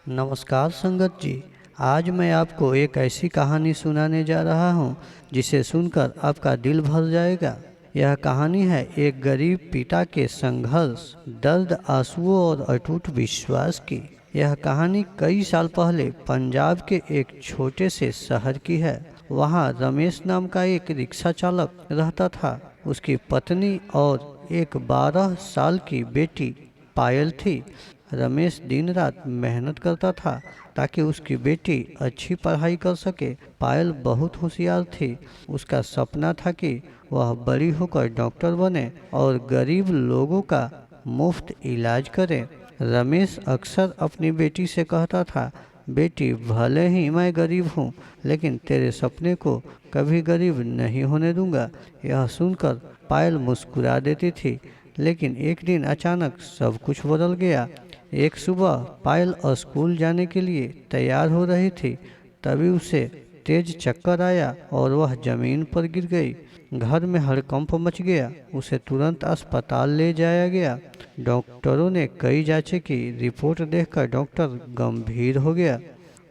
नमस्कार संगत जी। आज मैं आपको एक ऐसी कहानी सुनाने जा रहा हूँ जिसे सुनकर आपका दिल भर जाएगा। यह कहानी है एक गरीब पिता के संघर्ष, दर्द, आंसुओं और अटूट विश्वास की। यह कहानी कई साल पहले पंजाब के एक छोटे से शहर की है। वहाँ रमेश नाम का एक रिक्शा चालक रहता था। उसकी पत्नी और एक 12 साल की बेटी पायल थी। रमेश दिन रात मेहनत करता था ताकि उसकी बेटी अच्छी पढ़ाई कर सके। पायल बहुत होशियार थी। उसका सपना था कि वह बड़ी होकर डॉक्टर बने और गरीब लोगों का मुफ्त इलाज करे। रमेश अक्सर अपनी बेटी से कहता था, बेटी भले ही मैं गरीब हूँ, लेकिन तेरे सपने को कभी गरीब नहीं होने दूंगा। यह सुनकर पायल मुस्कुरा देती थी। लेकिन एक दिन अचानक सब कुछ बदल गया। एक सुबह पायल स्कूल जाने के लिए तैयार हो रही थी, तभी उसे तेज चक्कर आया और वह जमीन पर गिर गई। घर में हड़कंप मच गया। उसे तुरंत अस्पताल ले जाया गया। डॉक्टरों ने कई जांचें की। रिपोर्ट देखकर डॉक्टर गंभीर हो गया।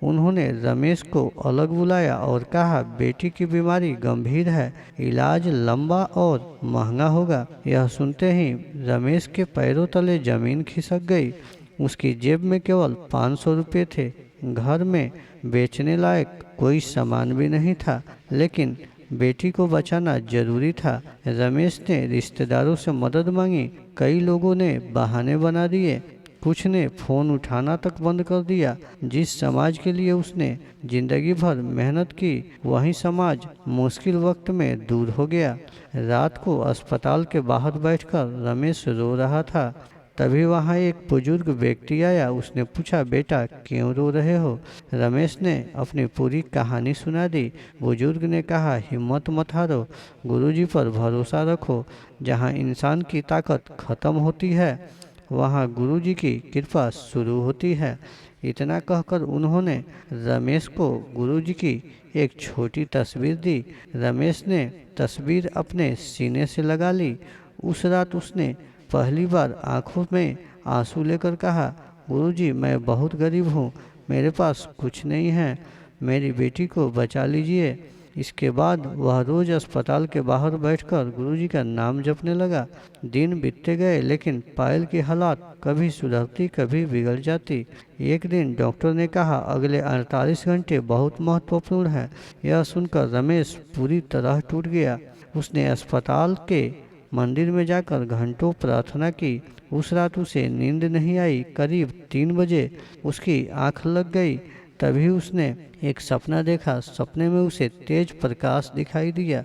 उन्होंने रमेश को अलग बुलाया और कहा, बेटी की बीमारी गंभीर है, इलाज लंबा और महंगा होगा। यह सुनते ही रमेश के पैरों तले जमीन खिसक गई। उसकी जेब में केवल 500 रुपये थे। घर में बेचने लायक कोई सामान भी नहीं था, लेकिन बेटी को बचाना जरूरी था। रमेश ने रिश्तेदारों से मदद मांगी। कई लोगों ने बहाने बना दिए। कुछ ने फोन उठाना तक बंद कर दिया। जिस समाज के लिए उसने जिंदगी भर मेहनत की, वही समाज मुश्किल वक्त में दूर हो गया। रात को अस्पताल के बाहर बैठकर रमेश रो रहा था। तभी वहाँ एक बुजुर्ग व्यक्ति आया। उसने पूछा, बेटा क्यों रो रहे हो? रमेश ने अपनी पूरी कहानी सुना दी। बुजुर्ग ने कहा, हिम्मत मत हारो, गुरुजी पर भरोसा रखो। जहाँ इंसान की ताकत खत्म होती है, वहाँ गुरुजी की कृपा शुरू होती है। इतना कहकर उन्होंने रमेश को गुरुजी की एक छोटी तस्वीर दी। रमेश ने तस्वीर अपने सीने से लगा ली। उस रात उसने पहली बार आंखों में आंसू लेकर कहा, गुरुजी मैं बहुत गरीब हूँ, मेरे पास कुछ नहीं है, मेरी बेटी को बचा लीजिए। इसके बाद वह रोज अस्पताल के बाहर बैठकर गुरुजी का नाम जपने लगा। दिन बीतते गए, लेकिन पायल की हालात कभी सुधरती कभी बिगड़ जाती। एक दिन डॉक्टर ने कहा, अगले 48 घंटे बहुत महत्वपूर्ण है। यह सुनकर रमेश पूरी तरह टूट गया। उसने अस्पताल के मंदिर में जाकर घंटों प्रार्थना की। उस रात उसे नींद नहीं आई। करीब 3 बजे उसकी आंख लग गई। तभी उसने एक सपना देखा। सपने में उसे तेज प्रकाश दिखाई दिया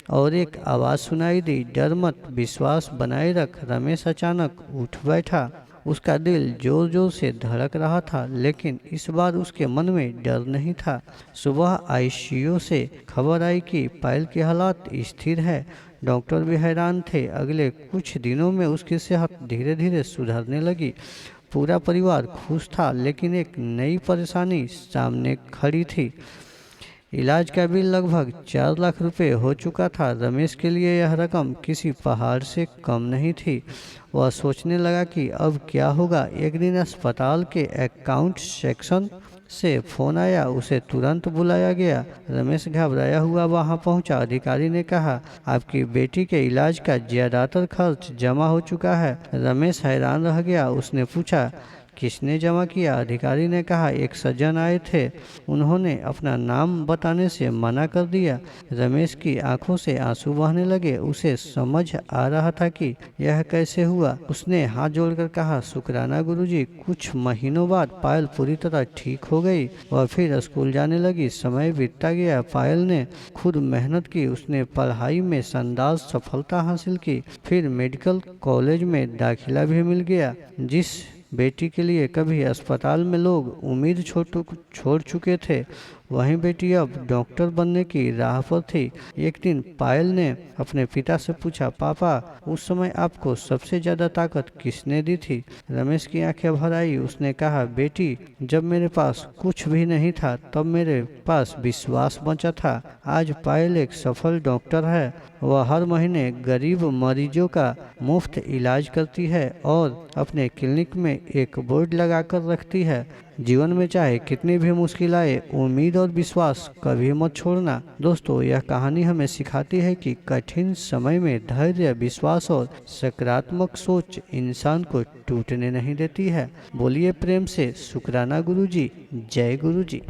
और एक आवाज़ सुनाई दी, डर मत, विश्वास बनाए रख। रमेश अचानक उठ बैठा। उसका दिल जोर जोर से धड़क रहा था, लेकिन इस बार उसके मन में डर नहीं था। सुबह आईसीयू से खबर आई कि पायल की हालत स्थिर है। डॉक्टर भी हैरान थे। अगले कुछ दिनों में उसकी सेहत धीरे धीरे सुधरने लगी। पूरा परिवार खुश था, लेकिन एक नई परेशानी सामने खड़ी थी। इलाज का बिल लगभग 4 लाख रुपए हो चुका था। रमेश के लिए यह रकम किसी पहाड़ से कम नहीं थी। वह सोचने लगा कि अब क्या होगा। एक दिन अस्पताल के अकाउंट सेक्शन से फोन आया। उसे तुरंत बुलाया गया। रमेश घबराया हुआ वहां पहुंचा। अधिकारी ने कहा, आपकी बेटी के इलाज का ज्यादातर खर्च जमा हो चुका है। रमेश हैरान रह गया। उसने पूछा, किसने जमा किया? अधिकारी ने कहा, एक सज्जन आए थे, उन्होंने अपना नाम बताने से मना कर दिया। रमेश की आंखों से आंसू बहने लगे। उसे समझ आ रहा था कि यह कैसे हुआ। उसने हाथ जोड़कर कहा, शुक्राना गुरुजी। कुछ महीनों बाद पायल पूरी तरह ठीक हो गई। वह फिर स्कूल जाने लगी। समय बीतता गया। पायल ने खुद मेहनत की। उसने पढ़ाई में शानदार सफलता हासिल की। फिर मेडिकल कॉलेज में दाखिला भी मिल गया। जिस बेटी के लिए कभी अस्पताल में लोग उम्मीद छोड़ चुके थे, वहीं बेटी अब डॉक्टर बनने की राह पर थी। एक दिन पायल ने अपने पिता से पूछा, पापा उस समय आपको सबसे ज्यादा ताकत किसने दी थी? रमेश की आंखें भर आई। उसने कहा, बेटी जब मेरे पास कुछ भी नहीं था, तब मेरे पास विश्वास बचा था। आज पायल एक सफल डॉक्टर है। वह हर महीने गरीब मरीजों का मुफ्त इलाज करती है और अपने क्लिनिक में एक बोर्ड लगाकर रखती है, जीवन में चाहे कितनी भी मुश्किल आए, उम्मीद और विश्वास कभी मत छोड़ना। दोस्तों, यह कहानी हमें सिखाती है कि कठिन समय में धैर्य, विश्वास और सकारात्मक सोच इंसान को टूटने नहीं देती है। बोलिए प्रेम से शुक्राना गुरुजी। जय गुरुजी।